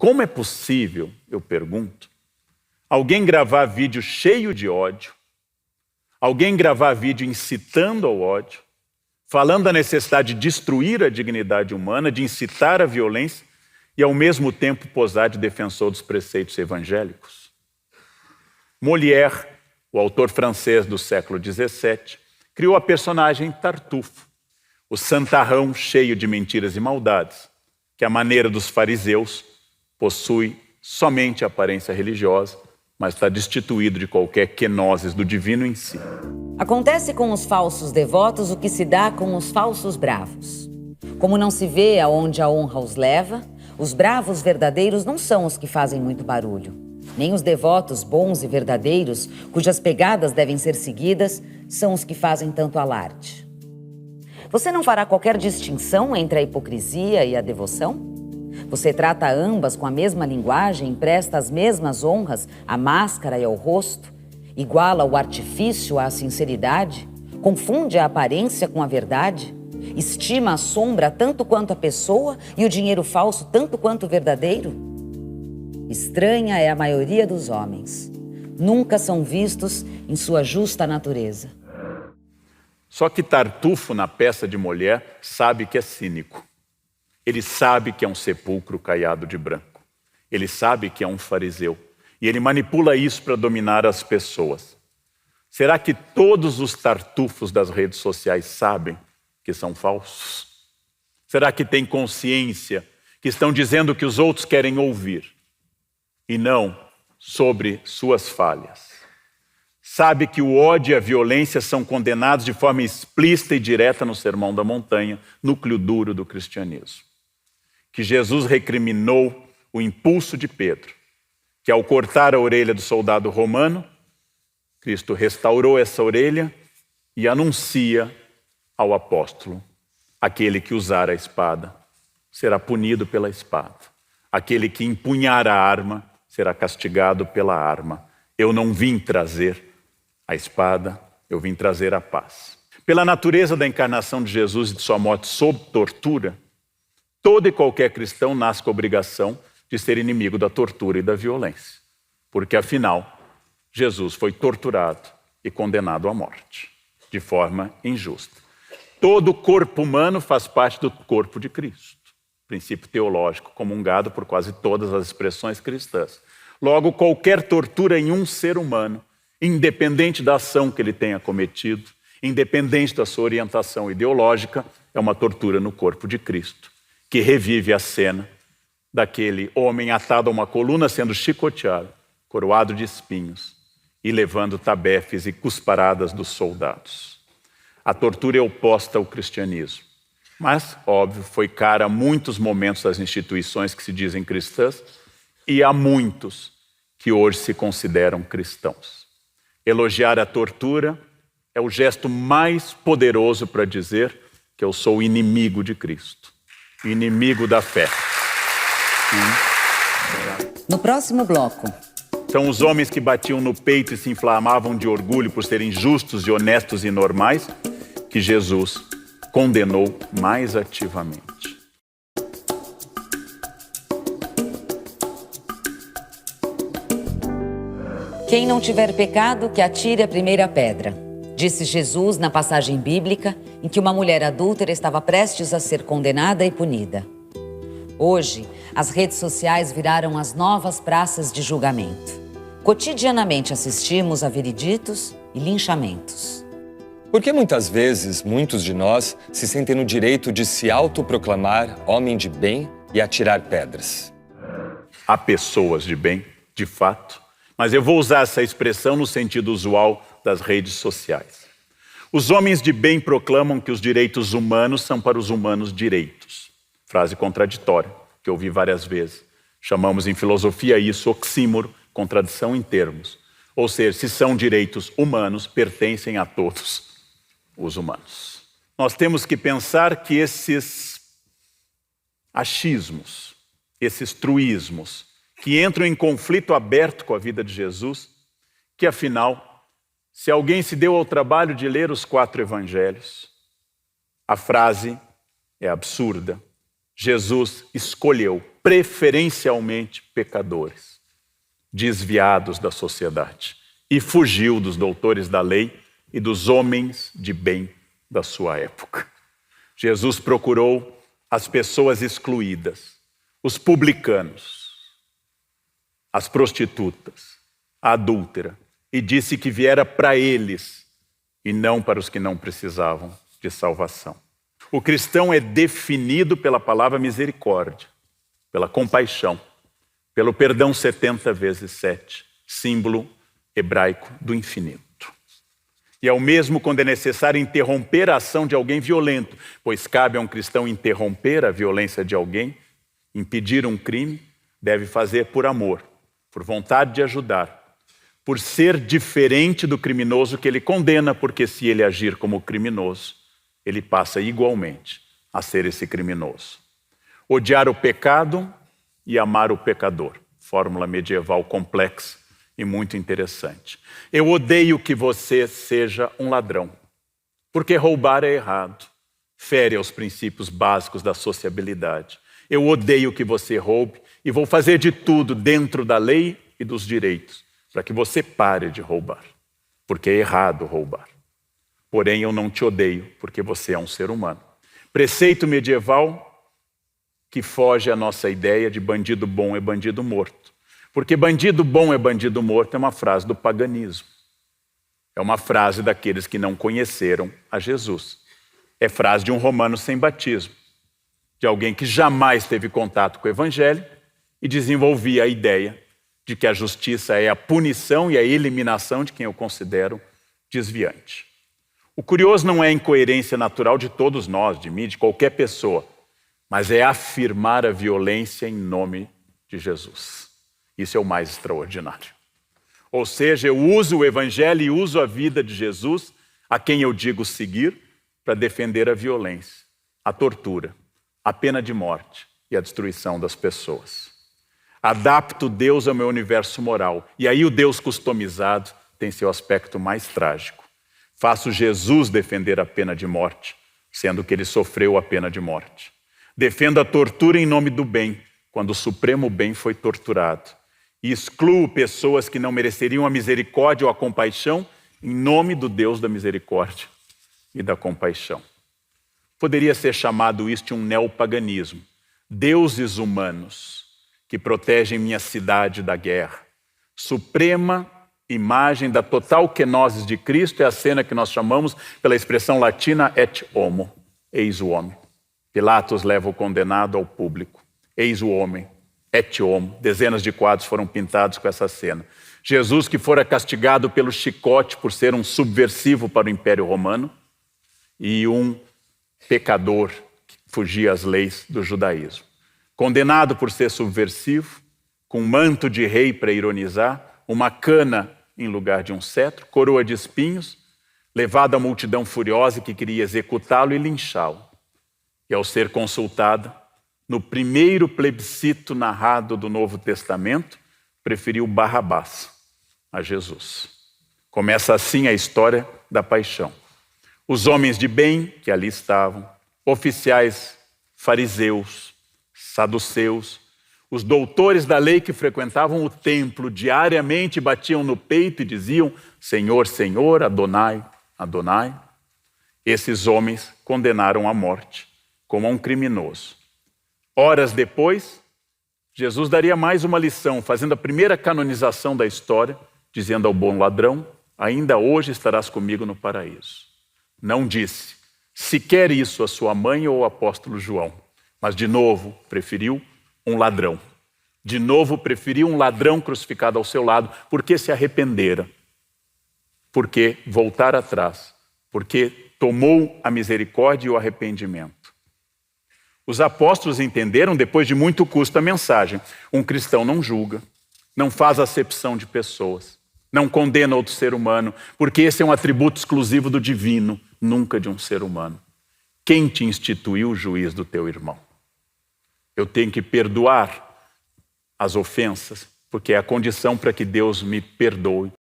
Como é possível, eu pergunto, alguém gravar vídeo cheio de ódio, alguém gravar vídeo incitando ao ódio, falando da necessidade de destruir a dignidade humana, de incitar a violência e ao mesmo tempo posar de defensor dos preceitos evangélicos? Molière, o autor francês do século XVII, criou a personagem Tartufo, o santarrão cheio de mentiras e maldades, que à maneira dos fariseus possui somente aparência religiosa, mas está destituído de qualquer quenoses do divino em si. Acontece com os falsos devotos o que se dá com os falsos bravos. Como não se vê aonde a honra os leva, os bravos verdadeiros não são os que fazem muito barulho. Nem os devotos bons e verdadeiros, cujas pegadas devem ser seguidas, são os que fazem tanto alarde. Você não fará qualquer distinção entre a hipocrisia e a devoção? Você trata ambas com a mesma linguagem, empresta as mesmas honras à máscara e ao rosto, iguala o artifício à sinceridade, confunde a aparência com a verdade, estima a sombra tanto quanto a pessoa e o dinheiro falso tanto quanto o verdadeiro? Estranha é a maioria dos homens. Nunca são vistos em sua justa natureza. Só que Tartufo, na peça de Molière, sabe que é cínico. Ele sabe que é um sepulcro caiado de branco. Ele sabe que é um fariseu. E ele manipula isso para dominar as pessoas. Será que todos os tartufos das redes sociais sabem que são falsos? Será que têm consciência que estão dizendo o que os outros querem ouvir e não sobre suas falhas? Sabe que o ódio e a violência são condenados de forma explícita e direta no Sermão da Montanha, núcleo duro do cristianismo. Que Jesus recriminou o impulso de Pedro, que ao cortar a orelha do soldado romano, Cristo restaurou essa orelha e anuncia ao apóstolo: aquele que usar a espada será punido pela espada. Aquele que empunhar a arma será castigado pela arma. Eu não vim trazer a espada, eu vim trazer a paz. Pela natureza da encarnação de Jesus e de sua morte sob tortura, todo e qualquer cristão nasce com a obrigação de ser inimigo da tortura e da violência. Porque, afinal, Jesus foi torturado e condenado à morte, de forma injusta. Todo o corpo humano faz parte do corpo de Cristo. Princípio teológico comungado por quase todas as expressões cristãs. Logo, qualquer tortura em um ser humano, independente da ação que ele tenha cometido, independente da sua orientação ideológica, é uma tortura no corpo de Cristo, que revive a cena daquele homem atado a uma coluna sendo chicoteado, coroado de espinhos e levando tabefes e cusparadas dos soldados. A tortura é oposta ao cristianismo, mas, óbvio, foi cara a muitos momentos das instituições que se dizem cristãs e a muitos que hoje se consideram cristãos. Elogiar a tortura é o gesto mais poderoso para dizer que eu sou inimigo de Cristo, inimigo da fé. No próximo bloco. São os homens que batiam no peito e se inflamavam de orgulho por serem justos e honestos e normais que Jesus condenou mais ativamente. Quem não tiver pecado, que atire a primeira pedra, disse Jesus na passagem bíblica em que uma mulher adúltera estava prestes a ser condenada e punida. Hoje, as redes sociais viraram as novas praças de julgamento. Cotidianamente assistimos a vereditos e linchamentos. Porque muitas vezes, muitos de nós se sentem no direito de se autoproclamar homem de bem e atirar pedras. Há pessoas de bem, de fato, mas eu vou usar essa expressão no sentido usual das redes sociais. Os homens de bem proclamam que os direitos humanos são para os humanos direitos. Frase contraditória, que eu ouvi várias vezes. Chamamos em filosofia isso oxímoro, contradição em termos. Ou seja, se são direitos humanos, pertencem a todos os humanos. Nós temos que pensar que esses achismos, esses truísmos, que entram em conflito aberto com a vida de Jesus, que afinal, se alguém se deu ao trabalho de ler os 4 evangelhos, a frase é absurda. Jesus escolheu preferencialmente pecadores, desviados da sociedade, e fugiu dos doutores da lei e dos homens de bem da sua época. Jesus procurou as pessoas excluídas, os publicanos, as prostitutas, a adúltera, e disse que viera para eles e não para os que não precisavam de salvação. O cristão é definido pela palavra misericórdia, pela compaixão, pelo perdão 70 vezes 7, símbolo hebraico do infinito. E é o mesmo quando é necessário interromper a ação de alguém violento, pois cabe a um cristão interromper a violência de alguém, impedir um crime, deve fazer por amor, por vontade de ajudar, por ser diferente do criminoso que ele condena, porque se ele agir como criminoso, ele passa igualmente a ser esse criminoso. Odiar o pecado e amar o pecador. Fórmula medieval complexa e muito interessante. Eu odeio que você seja um ladrão, porque roubar é errado, fere aos princípios básicos da sociabilidade. Eu odeio que você roube e vou fazer de tudo dentro da lei e dos direitos para que você pare de roubar, porque é errado roubar. Porém, eu não te odeio, porque você é um ser humano. Preceito medieval que foge à nossa ideia de bandido bom é bandido morto. Porque bandido bom é bandido morto é uma frase do paganismo. É uma frase daqueles que não conheceram a Jesus. É frase de um romano sem batismo. De alguém que jamais teve contato com o evangelho e desenvolvia a ideia de que a justiça é a punição e a eliminação de quem eu considero desviante. O curioso não é a incoerência natural de todos nós, de mim, de qualquer pessoa, mas é afirmar a violência em nome de Jesus. Isso é o mais extraordinário. Ou seja, eu uso o evangelho e uso a vida de Jesus, a quem eu digo seguir, para defender a violência, a tortura, a pena de morte e a destruição das pessoas. Adapto Deus ao meu universo moral. E aí o Deus customizado tem seu aspecto mais trágico. Faço Jesus defender a pena de morte, sendo que ele sofreu a pena de morte. Defendo a tortura em nome do bem, quando o supremo bem foi torturado. E excluo pessoas que não mereceriam a misericórdia ou a compaixão em nome do Deus da misericórdia e da compaixão. Poderia ser chamado isso de um neopaganismo. Deuses humanos que protegem minha cidade da guerra. Suprema imagem da total kenosis de Cristo é a cena que nós chamamos pela expressão latina et homo, eis o homem. Pilatos leva o condenado ao público. Eis o homem, et homo. Dezenas de quadros foram pintados com essa cena. Jesus que fora castigado pelo chicote por ser um subversivo para o Império Romano e um pecador que fugia às leis do judaísmo. Condenado por ser subversivo, com um manto de rei para ironizar, uma cana em lugar de um cetro, coroa de espinhos, levado à multidão furiosa que queria executá-lo e linchá-lo. E ao ser consultada, no primeiro plebiscito narrado do Novo Testamento, preferiu Barrabás a Jesus. Começa assim a história da paixão. Os homens de bem que ali estavam, oficiais fariseus, saduceus, os doutores da lei que frequentavam o templo diariamente batiam no peito e diziam: Senhor, Senhor, Adonai, Adonai. Esses homens condenaram à morte como a um criminoso. Horas depois, Jesus daria mais uma lição, fazendo a primeira canonização da história, dizendo ao bom ladrão: ainda hoje estarás comigo no paraíso. Não disse sequer isso a sua mãe ou ao apóstolo João, mas de novo preferiu um ladrão. De novo preferiu um ladrão crucificado ao seu lado, porque se arrependera, porque voltar atrás, porque tomou a misericórdia e o arrependimento. Os apóstolos entenderam, depois de muito custo, a mensagem. Um cristão não julga, não faz acepção de pessoas, não condena outro ser humano, porque esse é um atributo exclusivo do divino, nunca de um ser humano. Quem te instituiu o juiz do teu irmão? Eu tenho que perdoar as ofensas, porque é a condição para que Deus me perdoe